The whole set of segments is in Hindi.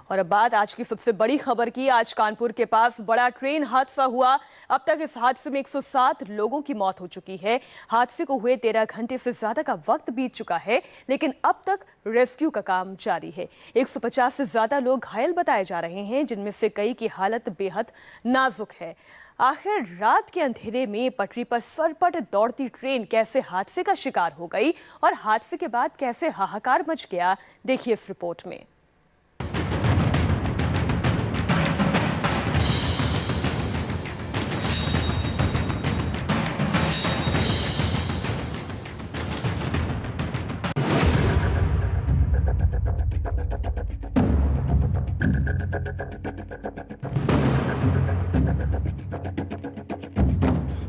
और अब बात आज की सबसे बड़ी खबर की। आज कानपुर के पास बड़ा ट्रेन हादसा हुआ। अब तक इस हादसे में 107 लोगों की मौत हो चुकी है। हादसे को हुए 13 घंटे से ज्यादा का वक्त बीत चुका है, लेकिन अब तक रेस्क्यू का काम जारी है। 150 से ज्यादा लोग घायल बताए जा रहे हैं, जिनमें से कई की हालत बेहद नाजुक है। आखिर रात के अंधेरे में पटरी पर सरपट दौड़ती ट्रेन कैसे हादसे का शिकार हो गई और हादसे के बाद कैसे हाहाकार मच गया, देखिए इस रिपोर्ट में।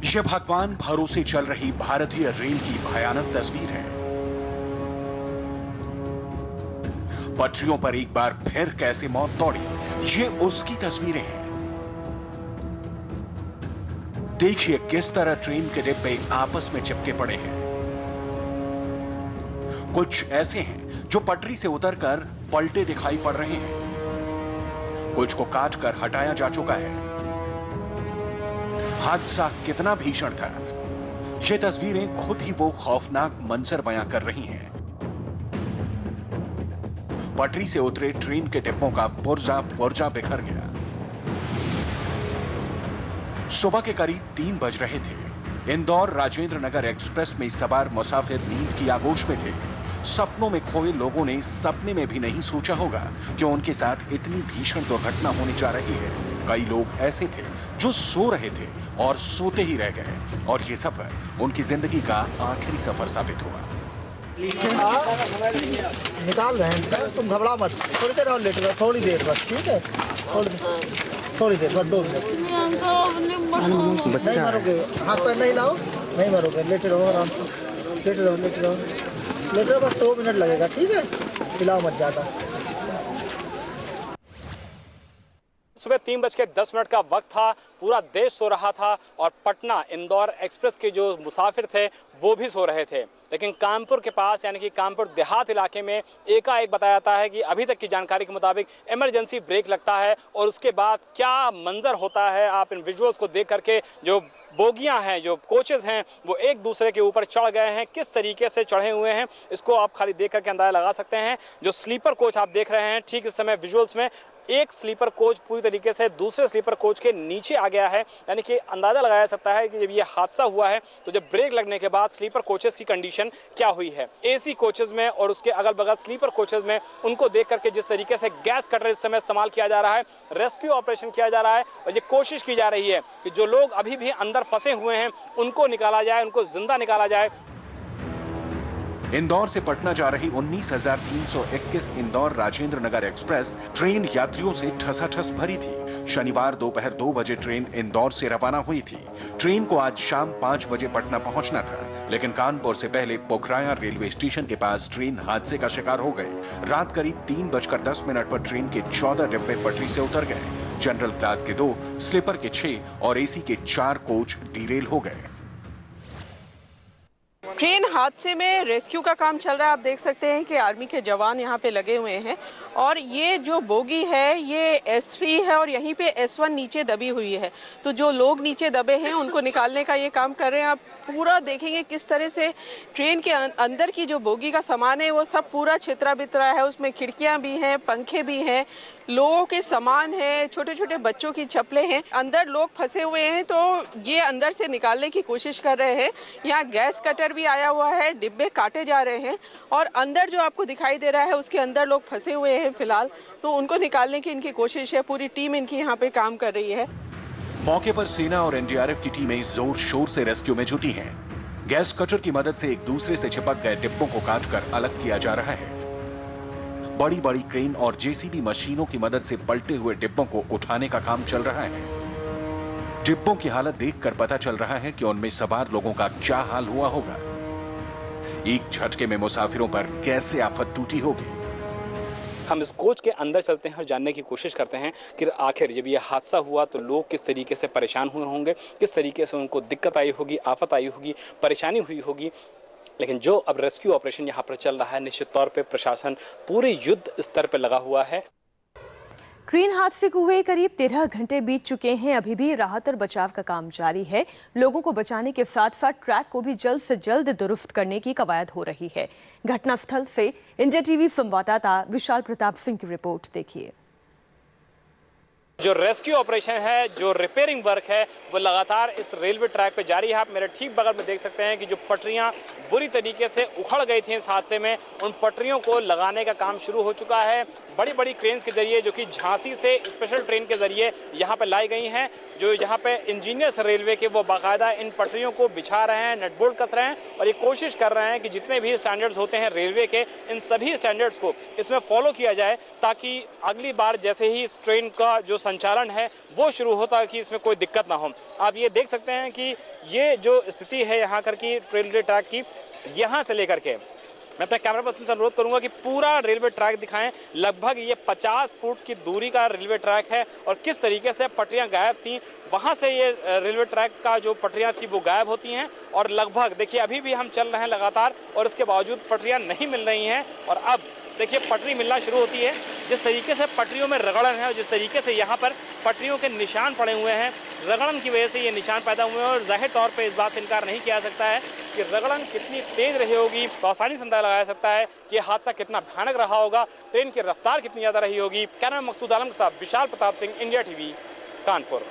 यह भगवान भरोसे चल रही भारतीय रेल की भयानक तस्वीर है। पटरियों पर एक बार फिर कैसे मौत दौड़ी, ये उसकी तस्वीरें हैं। देखिए किस तरह ट्रेन के डिब्बे आपस में चिपके पड़े हैं। कुछ ऐसे हैं जो पटरी से उतरकर पलटे दिखाई पड़ रहे हैं, कुछ को काटकर हटाया जा चुका है। हादसा कितना भीषण था, ये तस्वीरें खुद ही वो खौफनाक मंजर बयां कर रही हैं। पटरी से उतरे ट्रेन के डिब्बों का पुर्जा पुर्जा बिखर गया। सुबह के करीब 3 बज रहे थे। इंदौर राजेंद्र नगर एक्सप्रेस में सवार मुसाफिर नींद की आगोश में थे। सपनों में खोए लोगों ने सपने में भी नहीं सोचा होगा कि उनके साथ इतनी भीषण दुर्घटना होने जा रही है। कई लोग ऐसे थे जो सो रहे थे और सोते ही रह गए, और ये सफर उनकी जिंदगी का आखिरी सफर साबित हुआ। निकाल रहे हैं, तुम घबरा मत, थोड़ी देर और लेट रहो, थोड़ी देर बस, ठीक है, थोड़ी देर बस, 2 मिनट। नहीं मरोगे, हाथ पैर नहीं लाओ, नहीं मरोगे, लेटे रहो आराम से, लेटे रहो, लेटे रहो, लेटे रहो, बस 2 मिनट लगेगा, ठीक है, हिलाओ मत ज्यादा। सुबह 3:10 का वक्त था। पूरा देश सो रहा था और पटना इंदौर एक्सप्रेस के जो मुसाफिर थे वो भी सो रहे थे। लेकिन कानपुर के पास यानी कि कानपुर देहात इलाके में एकाएक बताया जाता है कि अभी तक की जानकारी के मुताबिक इमरजेंसी ब्रेक लगता है, और उसके बाद क्या मंजर होता है आप इन विजुअल्स को देख करके, जो बोगियां हैं, जो कोचेस हैं, वो एक दूसरे के ऊपर चढ़ गए हैं। किस तरीके से चढ़े हुए हैं इसको आप खाली देख करके अंदाजा लगा सकते हैं। जो स्लीपर कोच आप देख रहे हैं, ठीक इस समय विजुअल्स में एक स्लीपर कोच पूरी तरीके से दूसरे स्लीपर कोच के नीचे आ गया है। यानी कि अंदाजा लगाया जा सकता है कि जब ये हादसा हुआ है तो जब ब्रेक लगने के बाद स्लीपर कोचेस की कंडीशन क्या हुई है। एसी कोचेस में और उसके अगल बगल स्लीपर कोचेस में उनको देख करके जिस तरीके से गैस कटर इस समय इस्तेमाल किया जा रहा है, रेस्क्यू ऑपरेशन किया जा रहा है, और ये कोशिश की जा रही है कि जो लोग अभी भी अंदर फंसे हुए हैं उनको निकाला जाए, उनको जिंदा निकाला जाए। इंदौर से पटना जा रही 19,321 इंदौर राजेंद्र नगर एक्सप्रेस ट्रेन यात्रियों से ठसाठस भरी थी। शनिवार दोपहर 2 बजे ट्रेन इंदौर से रवाना हुई थी। ट्रेन को आज शाम 5 बजे पटना पहुंचना था, लेकिन कानपुर से पहले पोखराया रेलवे स्टेशन के पास ट्रेन हादसे का शिकार हो गई। रात करीब 3:10 पर ट्रेन के 14 डिब्बे पटरी से उतर गए। जनरल क्लास के 2, स्लीपर के 6 और एसी के 4 कोच डीरेल हो गए। ट्रेन हादसे में रेस्क्यू का काम चल रहा है। आप देख सकते हैं कि आर्मी के जवान यहाँ पे लगे हुए हैं, और ये जो बोगी है ये S3 है और यहीं पे S1 नीचे दबी हुई है। तो जो लोग नीचे दबे हैं उनको निकालने का ये काम कर रहे हैं। आप पूरा देखेंगे किस तरह से ट्रेन के अंदर की जो बोगी का सामान है वो सब पूरा छितरा बितरा है। उसमें खिड़कियाँ भी हैं, पंखे भी हैं, लोगों के सामान है, छोटे छोटे बच्चों की चप्पलें हैं। अंदर लोग फंसे हुए हैं तो ये अंदर से निकालने की कोशिश कर रहे हैं। यहाँ गैस कटर भी आया हुआ है, डिब्बे काटे जा रहे हैं, और अंदर जो आपको दिखाई दे रहा है उसके अंदर लोग फंसे हुए हैं फिलहाल, तो उनको निकालने की इनकी कोशिश है। पूरी टीम इनकी यहाँ पे काम कर रही है। मौके पर सेना और एनडीआरएफ की टीमें जोर शोर से रेस्क्यू में जुटी हैं। गैस कटर की मदद से एक दूसरे से चिपक गए डिब्बों को काटकर अलग किया जा रहा है। बड़ी बड़ी क्रेन और जेसीबी मशीनों की मदद से पलटे हुए डिब्बों को उठाने का काम चल रहा है। डिब्बों की हालत देखकर पता चल रहा है कि उनमें सवार लोगों का क्या हाल हुआ होगा। एक झटके में मुसाफिरों पर कैसे आफत टूटी होगी। हम इस कोच के अंदर चलते हैं और जानने की कोशिश करते हैं कि आखिर जब ये हादसा हुआ तो लोग किस तरीके से परेशान हुए होंगे, किस तरीके से उनको दिक्कत आई होगी, आफत आई होगी, परेशानी हुई होगी। लेकिन जो अब रेस्क्यू ऑपरेशन यहाँ पर चल रहा है, निश्चित तौर पे प्रशासन पूरे युद्ध स्तर पर लगा हुआ है। ट्रेन हादसे को हुए करीब 13 घंटे बीत चुके हैं। अभी भी राहत और बचाव का काम जारी है। लोगों को बचाने के साथ साथ ट्रैक को भी जल्द से जल्द दुरुस्त करने की कवायद हो रही है। घटनास्थल से इंडिया टीवी संवाददाता विशाल प्रताप सिंह की रिपोर्ट देखिए। जो रेस्क्यू ऑपरेशन है, जो रिपेयरिंग वर्क है, वो लगातार इस रेलवे ट्रैक पे जारी है। आप मेरे ठीक बगल में देख सकते हैं कि जो पटरियां बुरी तरीके से उखड़ गई थी इस हादसे में, उन पटरियों को लगाने का काम शुरू हो चुका है। बड़ी बड़ी क्रेन्स के जरिए, जो कि झांसी से स्पेशल ट्रेन के जरिए यहाँ पे लाई गई हैं, जो यहाँ पे इंजीनियर्स रेलवे के वो बाकायदा इन पटरियों को बिछा रहे हैं, नट बोल्ट कस रहे हैं और ये कोशिश कर रहे हैं कि जितने भी स्टैंडर्ड्स होते हैं रेलवे के, इन सभी स्टैंडर्ड्स को इसमें फॉलो किया जाए, ताकि अगली बार जैसे ही इस ट्रेन का जो संचालन है वो शुरू हो, ताकि इसमें कोई दिक्कत ना हो। आप ये देख सकते हैं कि ये जो स्थिति है यहाँ कर की रेलवे ट्रैक की, यहाँ से लेकर के मैं अपने कैमरा पर्सन से अनुरोध करूंगा कि पूरा रेलवे ट्रैक दिखाएं। लगभग ये 50 फुट की दूरी का रेलवे ट्रैक है और किस तरीके से पटरियां गायब थी, वहां से ये रेलवे ट्रैक का जो पटरियां थी वो गायब होती हैं। और लगभग देखिए अभी भी हम चल रहे हैं लगातार और इसके बावजूद पटरियां नहीं मिल रही हैं। और अब देखिए पटरी मिलना शुरू होती है। जिस तरीके से पटरियों में रगड़न है और जिस तरीके से यहाँ पर पटरियों के निशान पड़े हुए हैं, रगड़न की वजह से ये निशान पैदा हुए हैं। और जाहिर तौर पे इस बात से इनकार नहीं किया जा सकता है कि रगड़न कितनी तेज रही होगी, तो आसानी से अंदाजा लगाया सकता है कि ये हादसा कितना भयानक रहा होगा, ट्रेन की रफ्तार कितनी ज़्यादा रही होगी। कैमरा मकसूद आलम के साथ विशाल प्रताप सिंह, इंडिया टीवी, कानपुर।